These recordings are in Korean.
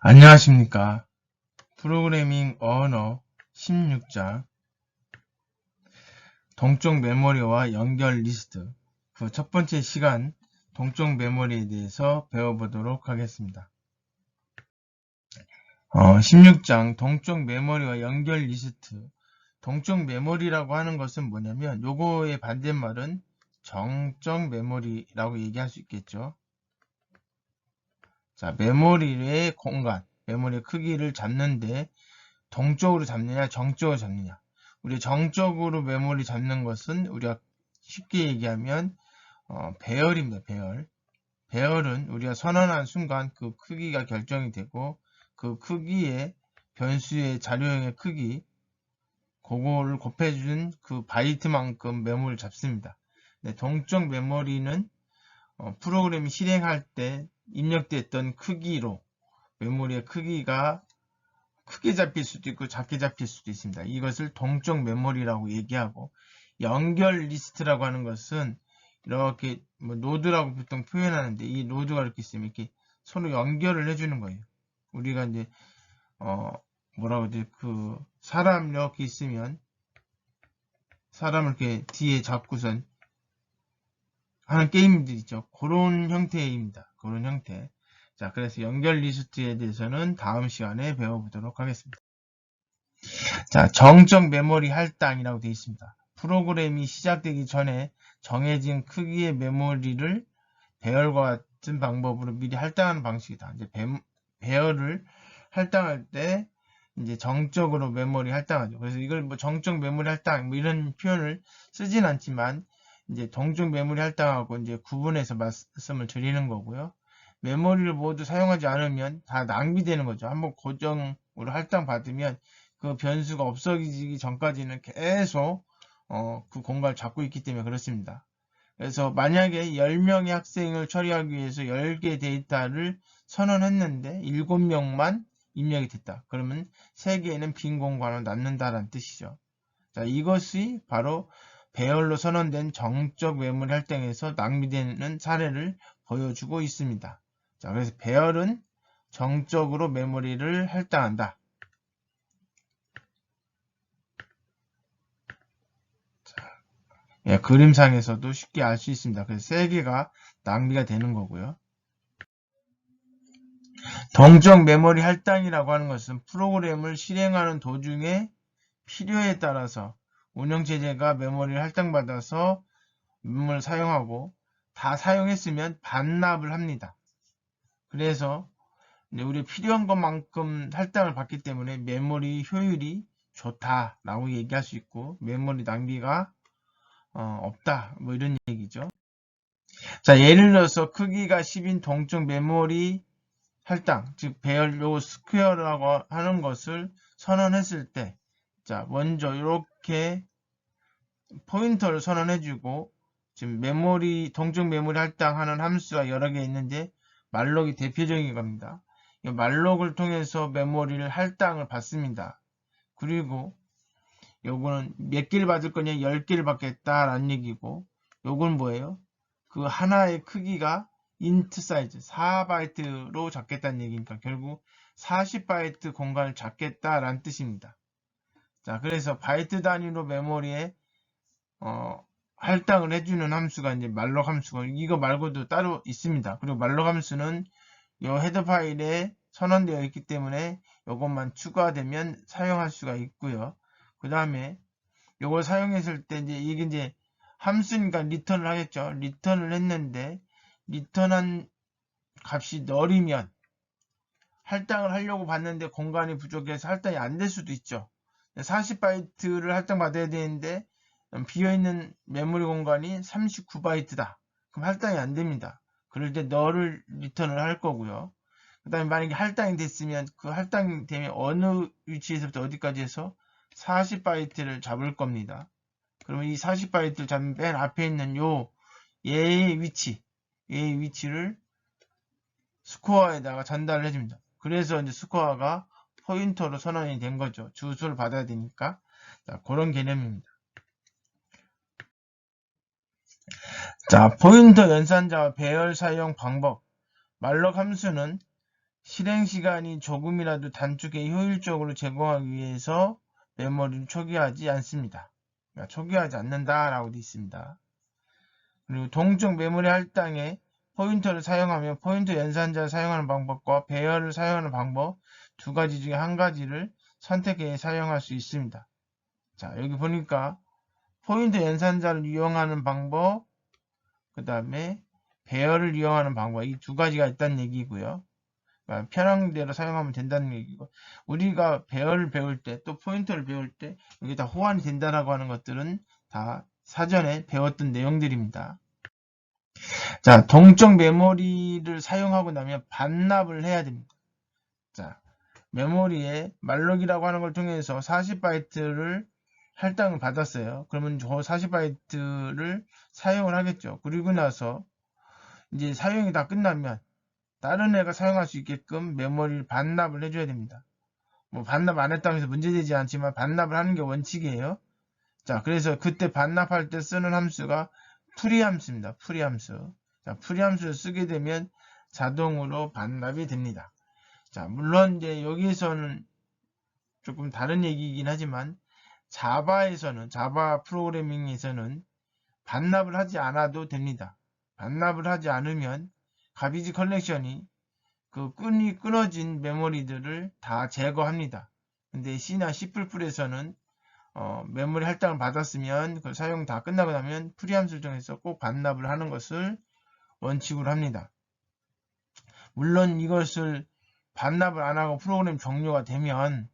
안녕하십니까. 프로그래밍 언어 16장 동적 메모리와 연결 리스트 그 첫 번째 시간 동적 메모리에 대해서 배워보도록 하겠습니다. 16장 동적 메모리와 연결 리스트 동적 메모리라고 하는 것은 뭐냐면 요거의 반대말은 정적 메모리라고 얘기할 수 있겠죠. 자, 메모리의 공간, 메모리의 크기를 잡는데 동적으로 잡느냐 정적으로 잡느냐. 우리 정적으로 메모리 잡는 것은 우리가 쉽게 얘기하면 배열입니다. 배열. 배열은 우리가 선언한 순간 그 크기가 결정이 되고 그 크기의 변수의 자료형의 크기 그거를 곱해준 그 바이트만큼 메모리를 잡습니다. 네, 동적 메모리는 프로그램이 실행할 때 입력됐던 크기로 메모리의 크기가 크게 잡힐 수도 있고 작게 잡힐 수도 있습니다. 이것을 동적 메모리라고 얘기하고 연결 리스트라고 하는 것은 이렇게 노드라고 보통 표현하는데 이 노드가 이렇게 있으면 이렇게 서로 연결을 해주는 거예요. 우리가 이제 뭐라고 하지 그 사람 이렇게 있으면 사람을 이렇게 뒤에 잡고선 하는 게임들 있죠. 그런 형태입니다. 그런 형태. 자, 그래서 연결 리스트에 대해서는 다음 시간에 배워보도록 하겠습니다. 자, 정적 메모리 할당이라고 되어 있습니다. 프로그램이 시작되기 전에 정해진 크기의 메모리를 배열과 같은 방법으로 미리 할당하는 방식이다. 이제 배열을 할당할 때 이제 정적으로 메모리 할당하죠. 그래서 이걸 뭐 정적 메모리 할당 뭐 이런 표현을 쓰진 않지만 이제 동적 메모리 할당하고 이제 구분해서 말씀을 드리는 거고요. 메모리를 모두 사용하지 않으면 다 낭비되는 거죠. 한번 고정으로 할당 받으면 그 변수가 없어지기 전까지는 계속 그 공간을 잡고 있기 때문에 그렇습니다. 그래서 만약에 10명의 학생을 처리하기 위해서 10개 데이터를 선언했는데 7명만 입력이 됐다. 그러면 3개는 빈 공간을 남는다는 뜻이죠. 자, 이것이 바로 배열로 선언된 정적 메모리 할당에서 낭비되는 사례를 보여주고 있습니다. 자, 그래서 배열은 정적으로 메모리를 할당한다. 예, 그림상에서도 쉽게 알 수 있습니다. 그래서 3개가 낭비가 되는 거고요. 동적 메모리 할당이라고 하는 것은 프로그램을 실행하는 도중에 필요에 따라서 운영체제가 메모리를 할당받아서 메모리를 사용하고 다 사용했으면 반납을 합니다. 그래서 우리 필요한 것만큼 할당을 받기 때문에 메모리 효율이 좋다라고 얘기할 수 있고 메모리 낭비가 없다 뭐 이런 얘기죠. 자, 예를 들어서 크기가 10인 동적 메모리 할당, 즉 배열로 스퀘어라고 하는 것을 선언했을 때, 자, 먼저 이렇게 포인터를 선언해주고 지금 메모리 동적 메모리 할당하는 함수가 여러 개 있는데 말록이 대표적인 겁니다. 이 말록을 통해서 메모리를 할당을 받습니다. 그리고 요거는 몇 개를 받을 거냐 10개를 받겠다라는 얘기고 요건 뭐예요? 그 하나의 크기가 인트 사이즈 4바이트로 잡겠다는 얘기니까 결국 40바이트 공간을 잡겠다라는 뜻입니다. 자, 그래서 바이트 단위로 메모리에 할당을 해주는 함수가 이제 말록 함수가 이거 말고도 따로 있습니다. 그리고 말록 함수는 이 헤더 파일에 선언되어 있기 때문에 이것만 추가되면 사용할 수가 있고요. 그 다음에 이걸 사용했을 때 이게 이제 함수니까 리턴을 하겠죠. 리턴을 했는데 리턴한 값이 널이면 할당을 하려고 봤는데 공간이 부족해서 할당이 안 될 수도 있죠. 40바이트를 할당 받아야 되는데 비어있는 메모리 공간이 39바이트다. 그럼 할당이 안 됩니다. 그럴 때 널을 리턴을 할 거고요. 그 다음에 만약에 할당이 됐으면 그 할당이 되면 어느 위치에서부터 어디까지 해서 40바이트를 잡을 겁니다. 그러면 이 40바이트를 잡는 맨 앞에 있는 얘의 위치를 스코어에다가 전달을 해줍니다. 그래서 이제 스코어가 포인터로 선언이 된 거죠. 주소를 받아야 되니까. 자, 그런 개념입니다. 자, 포인터 연산자와 배열 사용 방법. 말록 함수는 실행 시간이 조금이라도 단축해 효율적으로 제공하기 위해서 메모리를 초기화하지 않습니다. 그러니까 초기화하지 않는다라고 되어 있습니다. 그리고 동적 메모리 할당에 포인터를 사용하며 포인터 연산자를 사용하는 방법과 배열을 사용하는 방법 두 가지 중에 한 가지를 선택해 사용할 수 있습니다. 자, 여기 보니까 포인터 연산자를 이용하는 방법, 그 다음에 배열을 이용하는 방법, 이 두 가지가 있다는 얘기고요. 그러니까 편한 대로 사용하면 된다는 얘기고, 우리가 배열을 배울 때, 또 포인터를 배울 때, 여기 다 호환이 된다라고 하는 것들은 다 사전에 배웠던 내용들입니다. 자, 동적 메모리를 사용하고 나면 반납을 해야 됩니다. 자, 메모리에 말록이라고 하는 걸 통해서 40바이트를 할당을 받았어요. 그러면 저 40바이트를 사용을 하겠죠. 그리고 나서 이제 사용이 다 끝나면 다른 애가 사용할 수 있게끔 메모리를 반납을 해줘야 됩니다. 뭐 반납 안 했다고 해서 문제되지 않지만 반납을 하는 게 원칙이에요. 자, 그래서 그때 반납할 때 쓰는 함수가 프리 함수입니다. 프리 함수. 자, 프리 함수를 쓰게 되면 자동으로 반납이 됩니다. 자, 물론 이제 여기에서는 조금 다른 얘기이긴 하지만 자바 프로그래밍에서는 반납을 하지 않아도 됩니다. 반납을 하지 않으면 가비지 컬렉션이 그 끈이 끊어진 메모리들을 다 제거합니다. 근데 C나 C++에서는 메모리 할당을 받았으면 그 사용 다 끝나고 나면 프리 함수를 통해서 꼭 반납을 하는 것을 원칙으로 합니다. 물론 이것을 반납을 안 하고 프로그램 종료가 되면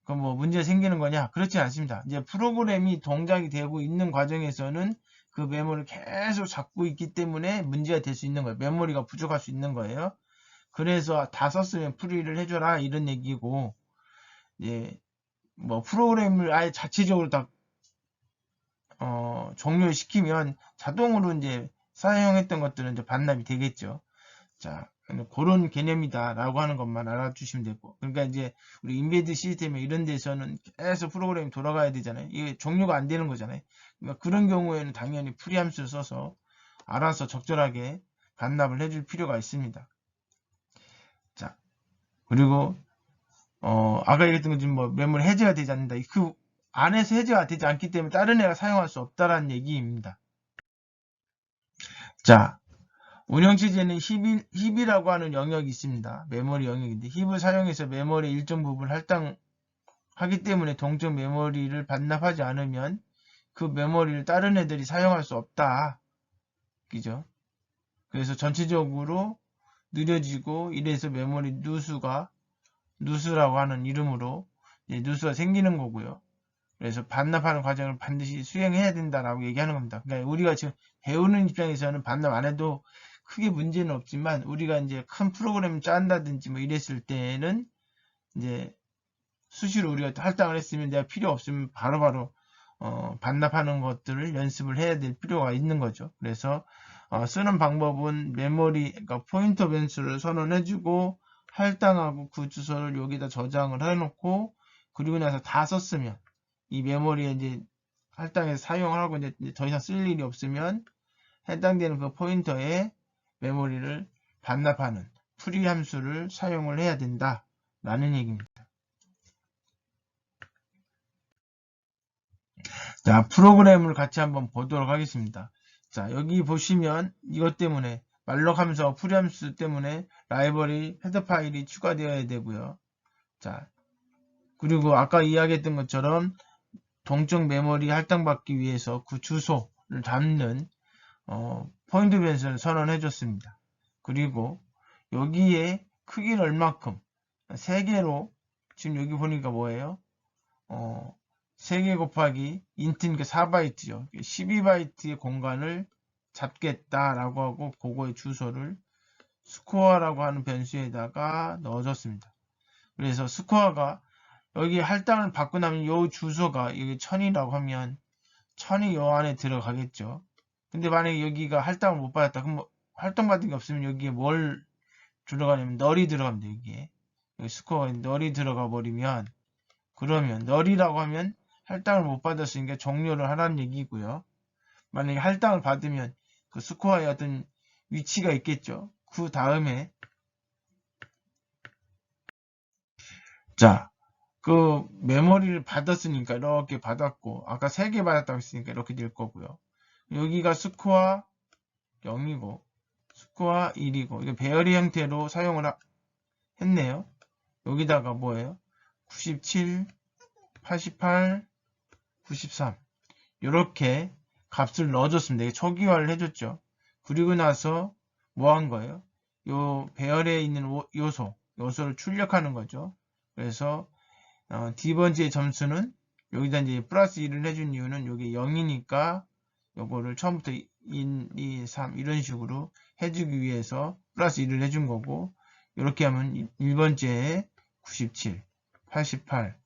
그 뭐 문제가 생기는 거냐? 그렇지 않습니다. 이제 프로그램이 동작이 되고 있는 과정에서는 그 메모리를 계속 잡고 있기 때문에 문제가 될 수 있는 거예요. 메모리가 부족할 수 있는 거예요. 그래서 다 썼으면 프리를 해줘라 이런 얘기고, 예, 뭐 프로그램을 아예 자체적으로 다 종료를 시키면 자동으로 이제 사용했던 것들은 이제 반납이 되겠죠. 자, 그런 개념이다라고 하는 것만 알아주시면 되고, 그러니까 이제 우리 인베드 시스템에 이런 데서는 계속 프로그램이 돌아가야 되잖아요. 이게 종료가 안 되는 거잖아요. 그러니까 그런 경우에는 당연히 프리 함수를 써서 알아서 적절하게 반납을 해줄 필요가 있습니다. 자, 그리고 아까 얘기했던 것처럼 뭐 메모리 해제가 되지 않는다. 그 안에서 해제가 되지 않기 때문에 다른 애가 사용할 수 없다라는 얘기입니다. 자, 운영체제는 힙이라고 하는 영역이 있습니다. 메모리 영역인데 힙을 사용해서 메모리 일정 부분 할당하기 때문에 동적 메모리를 반납하지 않으면 그 메모리를 다른 애들이 사용할 수 없다. 그죠? 그래서 전체적으로 느려지고 이래서 메모리 누수라고 하는 이름으로 누수가 생기는 거고요. 그래서 반납하는 과정을 반드시 수행해야 된다라고 얘기하는 겁니다. 그러니까 우리가 지금 배우는 입장에서는 반납 안 해도 크게 문제는 없지만 우리가 이제 큰 프로그램 짠다든지 뭐 이랬을 때는 이제 수시로 우리가 할당을 했으면 내가 필요 없으면 바로바로 반납하는 것들을 연습을 해야 될 필요가 있는 거죠. 그래서 쓰는 방법은 메모리, 그러니까 포인터 변수를 선언해주고 할당하고 그 주소를 여기다 저장을 해놓고 그리고 나서 다 썼으면 이 메모리에 이제 할당해서 사용을 하고 이제 더 이상 쓸 일이 없으면 해당되는 그 포인터에 메모리를 반납하는 프리 함수를 사용을 해야 된다라는 얘기입니다. 자, 프로그램을 같이 한번 보도록 하겠습니다. 자, 여기 보시면 이것 때문에 말록 함수와 프리 함수 때문에 라이브러리 헤더 파일이 추가되어야 되고요. 자, 그리고 아까 이야기했던 것처럼 동적 메모리 할당받기 위해서 그 주소를 담는 포인트 변수를 선언해 줬습니다. 그리고 여기에 크기를 얼마큼 3개로 지금 여기 보니까 뭐예요? 3개 곱하기 인트니까 4바이트죠. 12바이트의 공간을 잡겠다라고 하고 그거의 주소를 스코어라고 하는 변수에다가 넣어줬습니다. 그래서 스코어가 여기 할당을 받고 나면 이 주소가 여기 1000이라고 하면 1000이 요 안에 들어가겠죠. 근데 만약에 여기가 할당을 못 받았다. 그럼 뭐 할당받은 게 없으면 여기에 뭘 들어가냐면 널이 들어갑니다. 여기에. 여기 스코어에 널이 들어가 버리면 그러면 널이라고 하면 할당을 못 받았으니까 종료를 하라는 얘기고요. 만약에 할당을 받으면 그 스코어에 어떤 위치가 있겠죠. 그 다음에 자, 그 메모리를 받았으니까 이렇게 받았고, 아까 3개 받았다고 했으니까 이렇게 될 거고요. 여기가 스코어 0이고, 스코어 1이고, 이거 배열의 형태로 사용을 했네요. 여기다가 뭐예요? 97, 88, 93. 이렇게 값을 넣어줬습니다. 이게 초기화를 해줬죠. 그리고 나서 뭐 한 거예요? 요 배열에 있는 요소를 출력하는 거죠. 그래서 D번지의 점수는 여기다 이제 플러스 1을 해준 이유는 여기 0이니까 요거를 처음부터 1, 2, 3 이런 식으로 해주기 위해서 플러스 1을 해준 거고, 이렇게 하면 1번째에 97, 88,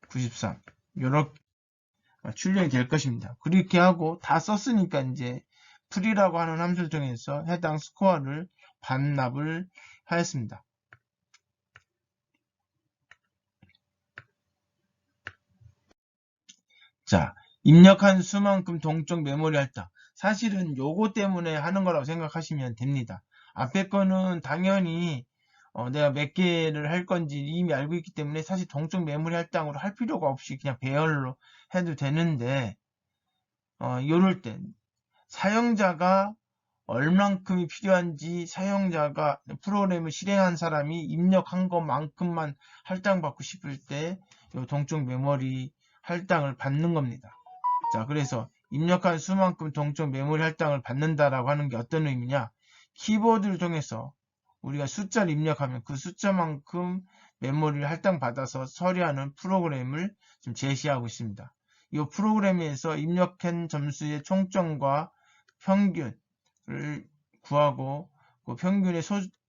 93 이렇게 출력이 될 것입니다. 그렇게 하고 다 썼으니까 이제 풀이라고 하는 함수를 통해서 해당 스코어를 반납을 하였습니다. 자, 입력한 수만큼 동적 메모리 할당. 사실은 요거 때문에 하는 거라고 생각하시면 됩니다. 앞에 거는 당연히 내가 몇 개를 할 건지 이미 알고 있기 때문에 사실 동적 메모리 할당으로 할 필요가 없이 그냥 배열로 해도 되는데, 요럴 때 사용자가 얼만큼이 필요한지 사용자가 프로그램을 실행한 사람이 입력한 것만큼만 할당받고 싶을 때 요 동적 메모리 할당을 받는 겁니다. 자, 그래서 입력한 수만큼 동적 메모리 할당을 받는다라고 하는 게 어떤 의미냐? 키보드를 통해서 우리가 숫자를 입력하면 그 숫자만큼 메모리를 할당받아서 처리하는 프로그램을 지금 제시하고 있습니다. 이 프로그램에서 입력한 점수의 총점과 평균을 구하고 그 평균의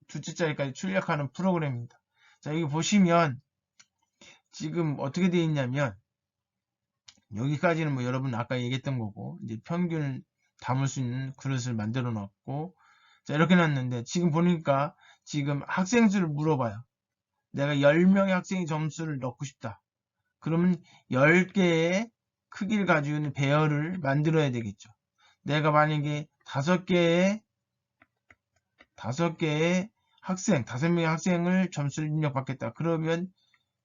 두째 자리까지 출력하는 프로그램입니다. 자, 여기 보시면 지금 어떻게 되어 있냐면 여기까지는 뭐 여러분 아까 얘기했던 거고, 이제 평균을 담을 수 있는 그릇을 만들어 놨고, 자, 이렇게 놨는데 지금 보니까 지금 학생 수를 물어봐요. 내가 10명의 학생의 점수를 넣고 싶다. 그러면 10개의 크기를 가지고 있는 배열을 만들어야 되겠죠. 내가 만약에 5개의 학생, 5명의 학생을 점수를 입력받겠다. 그러면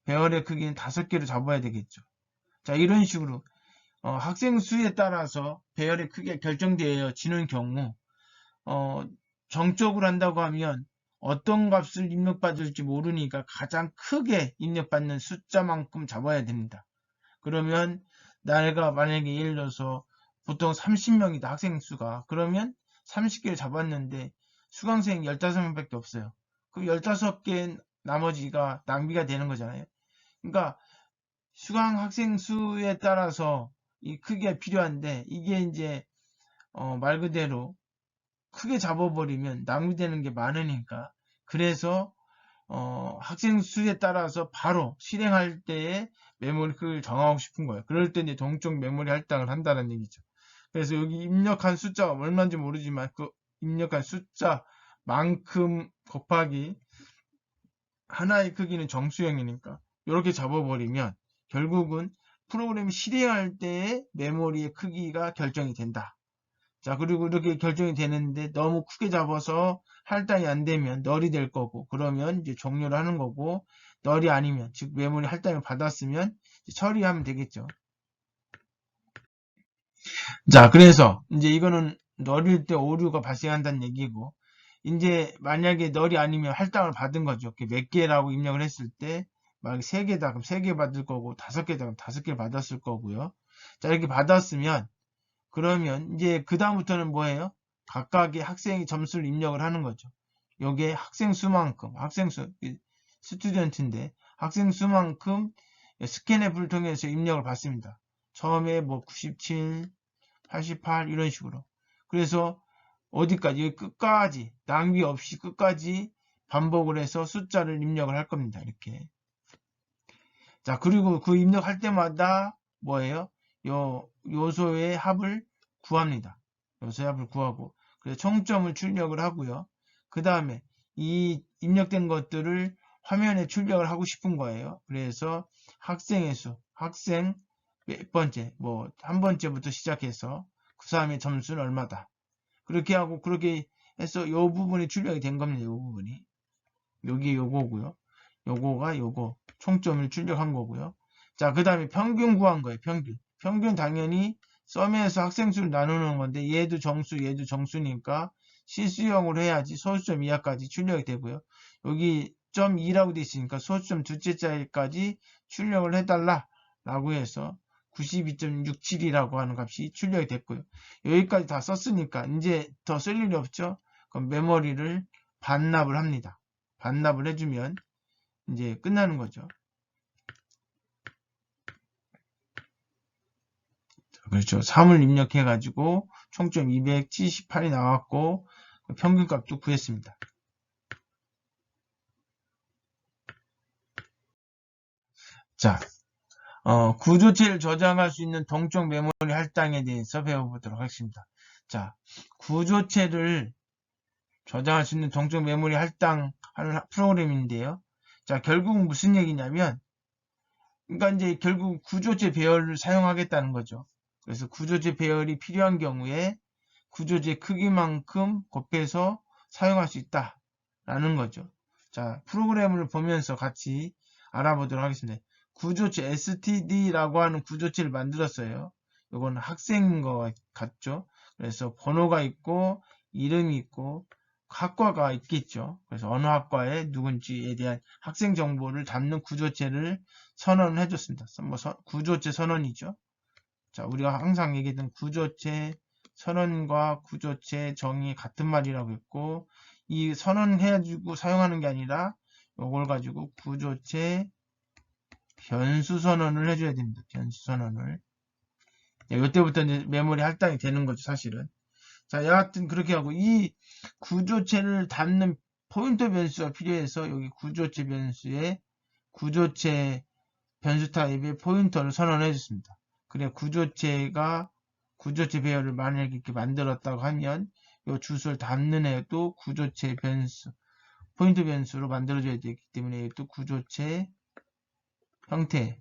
배열의 크기는 5개로 잡아야 되겠죠. 자, 이런 식으로 학생 수에 따라서 배열의 크기가 결정되어지는 경우 정적으로 한다고 하면 어떤 값을 입력받을지 모르니까 가장 크게 입력받는 숫자만큼 잡아야 됩니다. 그러면 내가 만약에 예를 들어서 보통 30명이다 학생 수가. 그러면 30개를 잡았는데 수강생 15명밖에 없어요. 그럼 15개 나머지가 낭비가 되는 거잖아요. 그러니까 수강 학생 수에 따라서 이 크기가 필요한데, 이게 이제 말 그대로 크게 잡아버리면 낭비되는 게 많으니까, 그래서 학생 수에 따라서 바로 실행할 때에 메모리 크기를 정하고 싶은 거예요. 그럴 때 이제 동적 메모리 할당을 한다는 얘기죠. 그래서 여기 입력한 숫자가 얼마인지 모르지만 그 입력한 숫자만큼 곱하기 하나의 크기는 정수형이니까 이렇게 잡아버리면 결국은 프로그램이 실행할 때의 메모리의 크기가 결정이 된다. 자, 그리고 이렇게 결정이 되는데 너무 크게 잡아서 할당이 안 되면 널이 될 거고, 그러면 이제 종료를 하는 거고, 널이 아니면, 즉 메모리 할당을 받았으면 처리하면 되겠죠. 자, 그래서 이제 이거는 널일 때 오류가 발생한다는 얘기고, 이제 만약에 널이 아니면 할당을 받은 거죠. 몇 개라고 입력을 했을 때 만약에 3개다 그럼 3개 받을 거고, 5개다 그럼 5개 받았을 거고요. 자, 이렇게 받았으면 그러면 이제 그 다음부터는 뭐예요? 각각의 학생이 점수를 입력을 하는 거죠. 요게 학생 수만큼, 스튜던트인데 학생 수만큼 스캔 앱을 통해서 입력을 받습니다. 처음에 뭐 97, 88 이런 식으로. 그래서 어디까지, 여기 끝까지 낭비 없이 끝까지 반복을 해서 숫자를 입력을 할 겁니다. 이렇게. 자, 그리고 그 입력할 때마다 뭐예요? 요소의 합을 구합니다. 요소의 합을 구하고, 그래서 총점을 출력을 하고요. 그 다음에 이 입력된 것들을 화면에 출력을 하고 싶은 거예요. 그래서 학생의 수, 학생 몇 번째, 뭐 한 번째부터 시작해서 그 다음에 점수는 얼마다. 그렇게 하고 그렇게 해서 요 부분이 출력이 된 겁니다. 요 부분이. 여기 요거고요. 요거 총점을 출력한 거고요. 자, 그 다음에 평균 구한 거예요. 평균 당연히 썸에서 학생수를 나누는 건데 얘도 정수니까 실수형으로 해야지 소수점 이하까지 출력이 되고요. 여기 점 2라고 돼 있으니까 소수점 둘째 자리까지 출력을 해달라 라고 해서 92.67이라고 하는 값이 출력이 됐고요. 여기까지 다 썼으니까 이제 더 쓸 일이 없죠. 그럼 메모리를 반납을 합니다. 반납을 해주면 이제 끝나는 거죠. 그렇죠. 3을 입력해가지고 총점 278이 나왔고 평균값도 구했습니다. 자, 구조체를 저장할 수 있는 동적 메모리 할당에 대해서 배워보도록 하겠습니다. 자, 구조체를 저장할 수 있는 동적 메모리 할당하는 프로그램인데요. 자, 결국 무슨 얘기냐면, 그러니까 이제 결국 구조체 배열을 사용하겠다는 거죠. 그래서 구조체 배열이 필요한 경우에 구조체 크기만큼 곱해서 사용할 수 있다라는 거죠. 자, 프로그램을 보면서 같이 알아보도록 하겠습니다. 구조체 std라고 하는 구조체를 만들었어요. 이건 학생인 것 같죠. 그래서 번호가 있고 이름이 있고 학과가 있겠죠. 그래서 어느 학과에 누군지에 대한 학생 정보를 담는 구조체를 선언을 해줬습니다. 구조체 선언이죠. 자, 우리가 항상 얘기했던 구조체 선언과 구조체 정의 같은 말이라고 했고, 이 선언해주고 사용하는 게 아니라 이걸 가지고 구조체 변수 선언을 해줘야 됩니다. 변수 선언을. 이때부터 이제 메모리 할당이 되는 거죠, 사실은. 자, 여하튼 그렇게 하고 이 구조체를 담는 포인터 변수가 필요해서 여기 구조체 변수에 구조체 변수 타입의 포인터를 선언해 줬습니다. 그래 구조체 배열을 만약에 이렇게 만들었다고 하면 이 주소를 담는 애도 구조체 변수 포인터 변수로 만들어줘야 되기 때문에 이것도 구조체 형태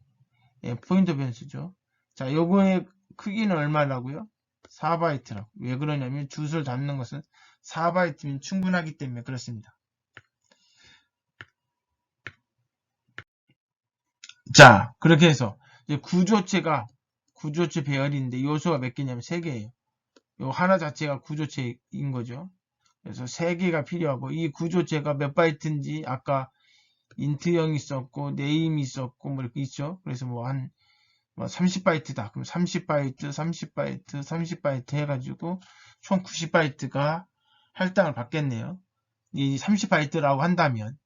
포인터 변수죠. 자, 요거의 크기는 얼마라고요? 4바이트라고. 왜 그러냐면 주소를 담는 것은 4바이트면 충분하기 때문에 그렇습니다. 자, 그렇게 해서 이제 구조체 배열인데 요소가 몇 개냐면 3개예요. 요 하나 자체가 구조체인 거죠. 그래서 3개가 필요하고 이 구조체가 몇 바이트인지 아까 인트형 있었고 네임 있었고 뭐 이렇게 있죠. 그래서 뭐 한 30바이트다. 그럼 30바이트 해가지고 총 90바이트가 할당을 받겠네요. 이 30바이트라고 한다면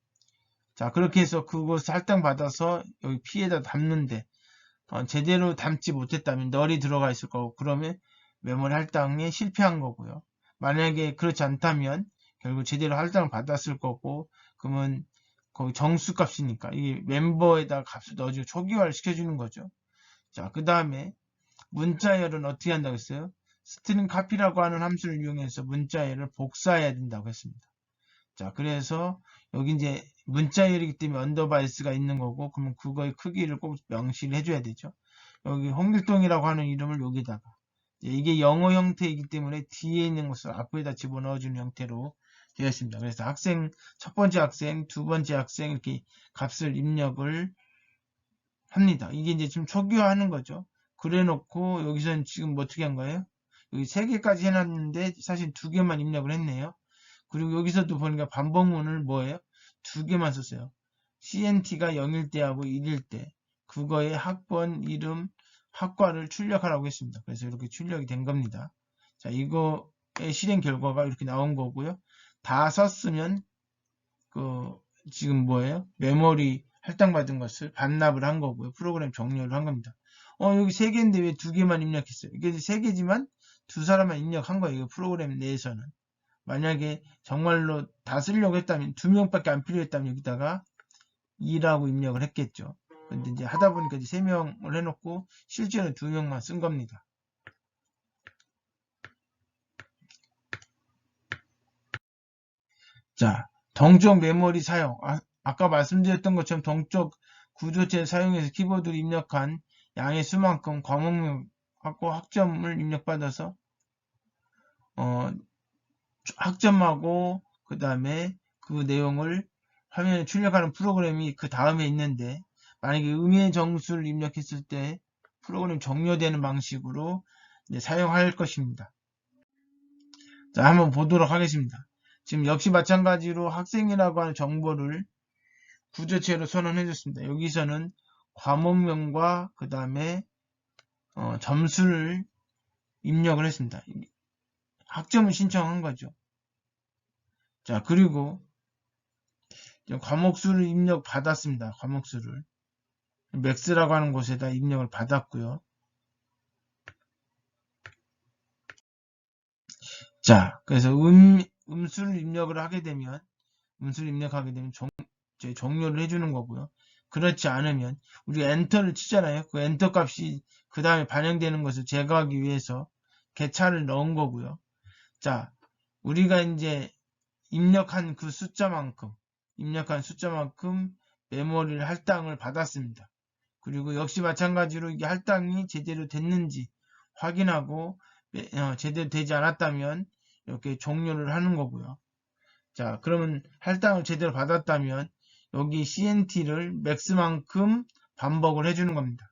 자 그렇게 해서 그것을 할당받아서 여기 P에다 담는데 제대로 담지 못했다면 널이 들어가 있을 거고 그러면 메모리 할당에 실패한 거고요. 만약에 그렇지 않다면 결국 제대로 할당을 받았을 거고 그러면 거기 정수 값이니까 이 멤버에다 값을 넣어주고 초기화를 시켜주는 거죠. 자, 그 다음에 문자열은 어떻게 한다고 했어요? 스트링 카피라고 하는 함수를 이용해서 문자열을 복사해야 된다고 했습니다. 자, 그래서 여기 이제 문자열이기 때문에 언더바 s가 있는 거고 그러면 그거의 크기를 꼭 명시를 해줘야 되죠. 여기 홍길동이라고 하는 이름을 여기다가 이게 영어 형태이기 때문에 뒤에 있는 것을 앞에다 집어넣어주는 형태로 되어 있습니다. 그래서 첫 번째 학생, 두 번째 학생 이렇게 값을 입력을 합니다. 이게 이제 지금 초기화하는 거죠. 그래 놓고 여기서는 지금 뭐 어떻게 한 거예요? 여기 3개까지 해놨는데 사실 2개만 입력을 했네요. 그리고 여기서도 보니까 반복문을 뭐예요? 2개만 썼어요. CNT가 0일 때하고 1일 때 그거의 학번, 이름, 학과를 출력하라고 했습니다. 그래서 이렇게 출력이 된 겁니다. 자, 이거의 실행 결과가 이렇게 나온 거고요. 다 썼으면 지금 뭐예요? 메모리 할당받은 것을 반납을 한 거고요. 프로그램 종료를 한 겁니다. 여기 3개인데 왜 2개만 입력했어요? 이게 3개지만 2사람만 입력한 거예요. 프로그램 내에서는. 만약에 정말로 다 쓰려고 했다면 2명밖에 안 필요했다면 여기다가 2라고 입력을 했겠죠. 근데 이제 하다 보니까 이제 3명을 해놓고 실제로 2명만 쓴 겁니다. 자, 동적 메모리 사용. 아까 말씀드렸던 것처럼 동적 구조체를 사용해서 키보드로 입력한 양의 수만큼 과목명하고 학점을 입력받아서 학점하고 그 다음에 그 내용을 화면에 출력하는 프로그램이 그 다음에 있는데 만약에 음의 정수를 입력했을 때 프로그램 종료되는 방식으로 이제 사용할 것입니다. 자, 한번 보도록 하겠습니다. 지금 역시 마찬가지로 학생이라고 하는 정보를 구조체로 선언해 줬습니다. 여기서는 과목명과 그 다음에 점수를 입력을 했습니다. 학점을 신청한 거죠. 자, 그리고 과목수를 입력 받았습니다. 과목수를 맥스라고 하는 곳에다 입력을 받았고요. 자, 그래서 음수를 입력을 하게 되면 종료를 해주는 거고요. 그렇지 않으면 우리가 엔터를 치잖아요. 그 엔터 값이 그 다음에 반영되는 것을 제거하기 위해서 개차를 넣은 거고요. 자, 우리가 이제 입력한 숫자만큼 메모리를 할당을 받았습니다. 그리고 역시 마찬가지로 이게 할당이 제대로 됐는지 확인하고 제대로 되지 않았다면 이렇게 종료를 하는 거고요. 자, 그러면 할당을 제대로 받았다면 여기 CNT를 맥스만큼 반복을 해주는 겁니다.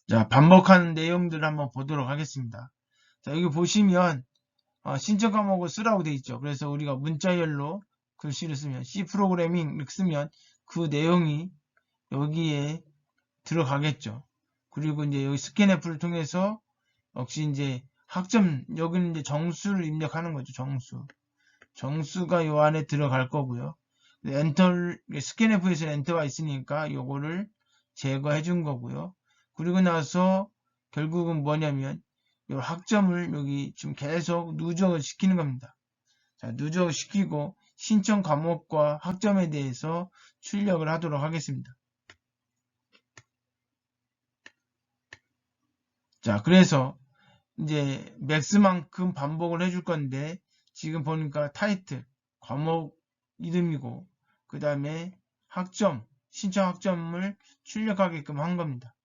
자, 반복하는 내용들을 한번 보도록 하겠습니다. 자, 여기 보시면 신청 과목을 쓰라고 되어 있죠. 그래서 우리가 문자열로 글씨를 쓰면 C 프로그래밍 이렇게 쓰면 그 내용이 여기에 들어가겠죠. 그리고 이제 여기 스캔F를 통해서 역시 이제 학점, 여기는 이제 정수를 입력하는 거죠. 정수가 요 안에 들어갈 거고요. 스캔F에서 엔터가 있으니까 요거를 제거해 준 거고요. 그리고 나서 결국은 뭐냐면 요 학점을 여기 지금 계속 누적을 시키는 겁니다. 자, 누적을 시키고 신청 과목과 학점에 대해서 출력을 하도록 하겠습니다. 자, 그래서 이제 맥스만큼 반복을 해줄 건데 지금 보니까 타이틀, 과목 이름이고 그 다음에 학점, 신청 학점을 출력하게끔 한 겁니다.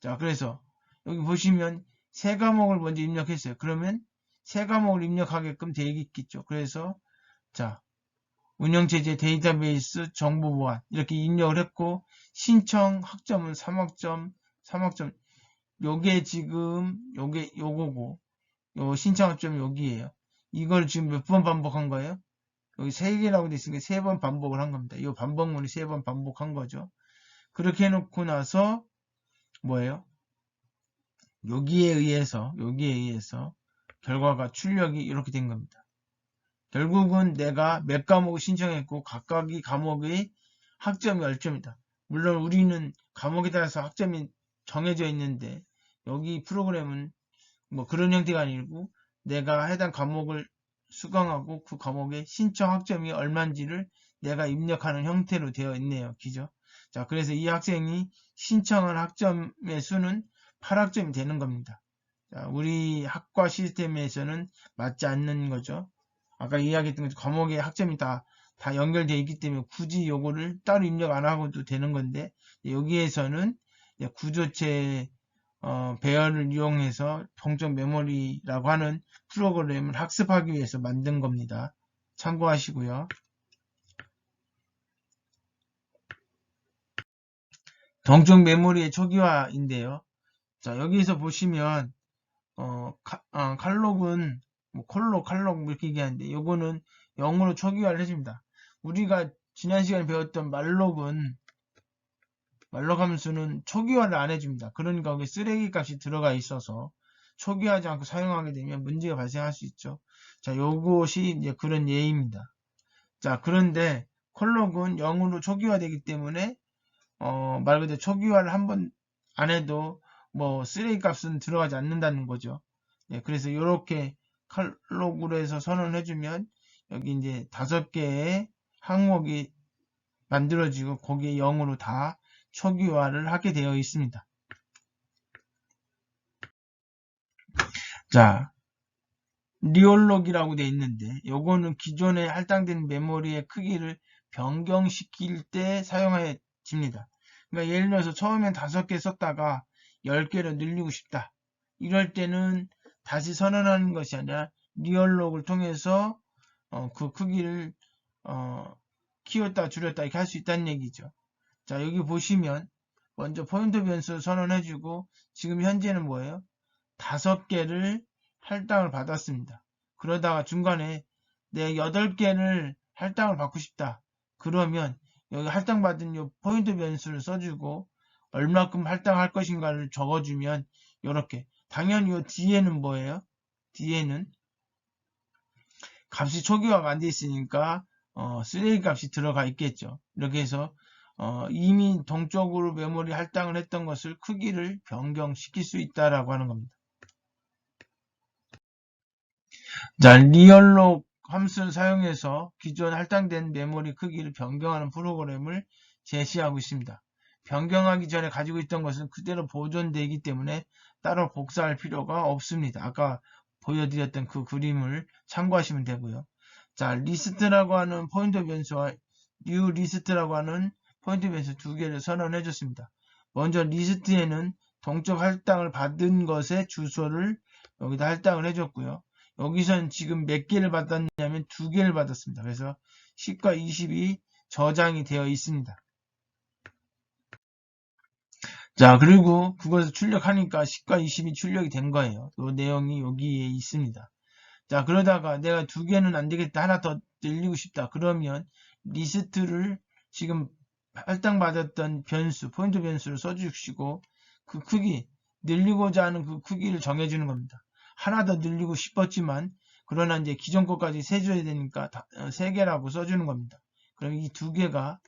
자, 그래서 여기 보시면 세 과목을 먼저 입력했어요. 그러면 세 과목을 입력하게끔 되어 있겠죠. 그래서 자, 운영체제 데이터베이스 정보 보안 이렇게 입력을 했고 신청 학점은 3학점 요게 지금 요거고 요 신청 학점이 여기에요. 이걸 지금 몇 번 반복한 거예요? 여기 3개라고 돼 있으니까 3번 반복을 한 겁니다. 이 반복문이 3번 반복한 거죠. 그렇게 해놓고 나서 뭐예요? 여기에 의해서 결과가 출력이 이렇게 된 겁니다. 결국은 내가 몇 과목을 신청했고 각각의 과목의 학점이 얼점이다. 물론 우리는 과목에 따라서 학점이 정해져 있는데 여기 프로그램은 뭐 그런 형태가 아니고 내가 해당 과목을 수강하고 그 과목의 신청 학점이 얼마인지를 내가 입력하는 형태로 되어 있네요. 그죠? 자, 그래서 이 학생이 신청한 학점의 수는 8학점이 되는 겁니다. 자, 우리 학과 시스템에서는 맞지 않는 거죠. 아까 이야기했던 것처럼 과목의 학점이 다 연결되어 있기 때문에 굳이 요거를 따로 입력 안 하고도 되는 건데 여기에서는 구조체 배열을 이용해서 동적 메모리라고 하는 프로그램을 학습하기 위해서 만든 겁니다. 참고하시고요. 동적 메모리의 초기화인데요. 자, 여기서 보시면 칼록은 뭐 칼록 이렇게 얘기하는데 요거는 0으로 초기화를 해줍니다. 우리가 지난 시간에 배웠던 말록 함수는 초기화를 안 해줍니다. 그러니까 여기 쓰레기 값이 들어가 있어서 초기화하지 않고 사용하게 되면 문제가 발생할 수 있죠. 자, 요것이 이제 그런 예입니다. 자, 그런데 콜록은 0으로 초기화되기 때문에 말 그대로 초기화를 한번 안 해도 뭐 쓰레기 값은 들어가지 않는다는 거죠. 네, 그래서 이렇게 칼록으로 해서 선언해주면 여기 이제 5개의 항목이 만들어지고 거기에 0으로 다 초기화를 하게 되어 있습니다. 자, 리얼록이라고 되어 있는데 요거는 기존에 할당된 메모리의 크기를 변경시킬 때 사용해집니다. 그러니까 예를 들어서 처음엔 5개 썼다가 10개로 늘리고 싶다. 이럴 때는 다시 선언하는 것이 아니라 리얼록을 통해서 그 크기를 키웠다 줄였다 이렇게 할 수 있다는 얘기죠. 자, 여기 보시면 먼저 포인트 변수 선언해주고 지금 현재는 뭐예요? 5개를 할당을 받았습니다. 그러다가 중간에 내 8개를 할당을 받고 싶다. 그러면 여기 할당받은 요 포인트 변수를 써주고 얼마큼 할당할 것인가를 적어주면 이렇게 당연히 요 뒤에는 뭐예요? 뒤에는 값이 초기화가 안 돼 있으니까 쓰레기 값이 들어가 있겠죠. 이렇게 해서 이미 동적으로 메모리 할당을 했던 것을 크기를 변경시킬 수 있다라고 하는 겁니다. 자, 리얼록 함수를 사용해서 기존 할당된 메모리 크기를 변경하는 프로그램을 제시하고 있습니다. 변경하기 전에 가지고 있던 것은 그대로 보존되기 때문에 따로 복사할 필요가 없습니다. 아까 보여드렸던 그 그림을 참고하시면 되고요. 자, 리스트라고 하는 포인터 변수와 new 리스트라고 하는 포인터 변수 2개를 선언해 줬습니다. 먼저 리스트에는 동적 할당을 받은 것의 주소를 여기다 할당을 해줬고요. 여기선 지금 몇 개를 받았냐면 2개를 받았습니다. 그래서 10과 20이 저장이 되어 있습니다. 자, 그리고 그것을 출력하니까 10과 20이 출력이 된 거예요. 이 내용이 여기에 있습니다. 자, 그러다가 내가 2개는 안 되겠다. 하나 더 늘리고 싶다. 그러면 리스트를 지금 할당받았던 변수, 포인트 변수를 써주시고 그 크기, 늘리고자 하는 그 크기를 정해주는 겁니다. 하나 더 늘리고 싶었지만 그러나 이제 기존 것까지 세줘야 되니까 3개라고 써주는 겁니다. 그럼 이 2개가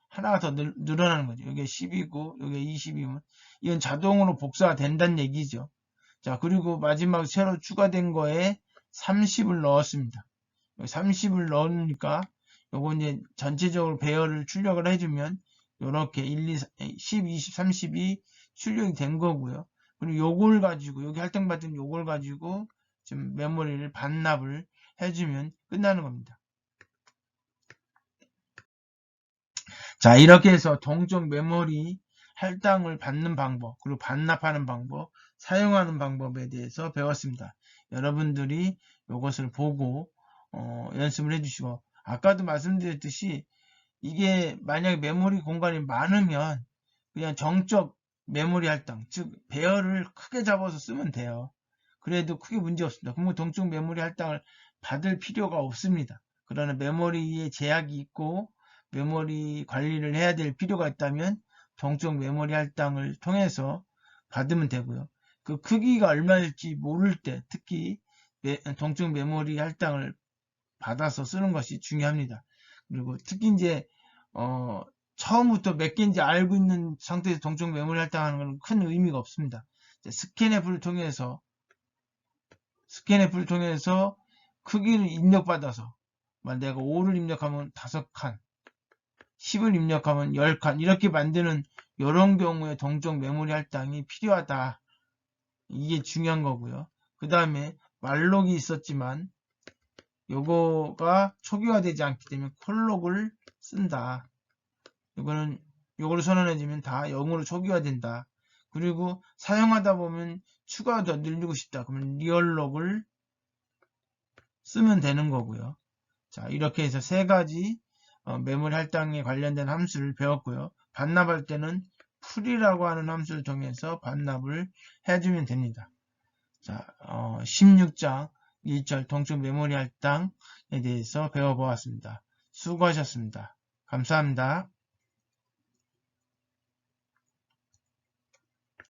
하나가 더 늘어나는 거죠. 이게 10이고 이게 20이면 이건 자동으로 복사가 된다는 얘기죠. 자, 그리고 마지막 새로 추가된 거에 30을 넣었습니다. 30을 넣으니까 요거 이제 전체적으로 배열을 출력을 해주면 요렇게 1, 2, 10, 20, 30이 출력이 된 거고요. 그리고 요걸 가지고 여기 할당받은 요걸 가지고 지금 메모리를 반납을 해주면 끝나는 겁니다. 자, 이렇게 해서 동적 메모리 할당을 받는 방법, 그리고 반납하는 방법, 사용하는 방법에 대해서 배웠습니다. 여러분들이 이것을 보고 연습을 해주시고, 아까도 말씀드렸듯이 이게 만약에 메모리 공간이 많으면 그냥 정적 메모리 할당, 즉 배열을 크게 잡아서 쓰면 돼요. 그래도 크게 문제 없습니다. 그러면 동적 메모리 할당을 받을 필요가 없습니다. 그러나 메모리에 제약이 있고 메모리 관리를 해야 될 필요가 있다면 동적 메모리 할당을 통해서 받으면 되고요. 그 크기가 얼마일지 모를 때 특히 동적 메모리 할당을 받아서 쓰는 것이 중요합니다. 그리고 특히 이제 처음부터 몇 개인지 알고 있는 상태에서 동적 메모리 할당하는 것은 큰 의미가 없습니다. 스캔앱을 통해서 크기를 입력받아서 내가 5를 입력하면 5칸, 10을 입력하면 10칸 이렇게 만드는 이런 경우에 동적 메모리 할당이 필요하다. 이게 중요한 거고요. 그 다음에 말록이 있었지만 요거가 초기화되지 않기 때문에 콜록을 쓴다. 요거를 선언해주면 다 0으로 초기화된다. 그리고 사용하다 보면 추가 더 늘리고 싶다. 그러면 리얼록을 쓰면 되는 거고요. 자, 이렇게 해서 3가지 메모리 할당에 관련된 함수를 배웠고요. 반납할 때는 풀이라고 하는 함수를 통해서 반납을 해주면 됩니다. 자, 16장 1절 동적 메모리 할당에 대해서 배워보았습니다. 수고하셨습니다. 감사합니다.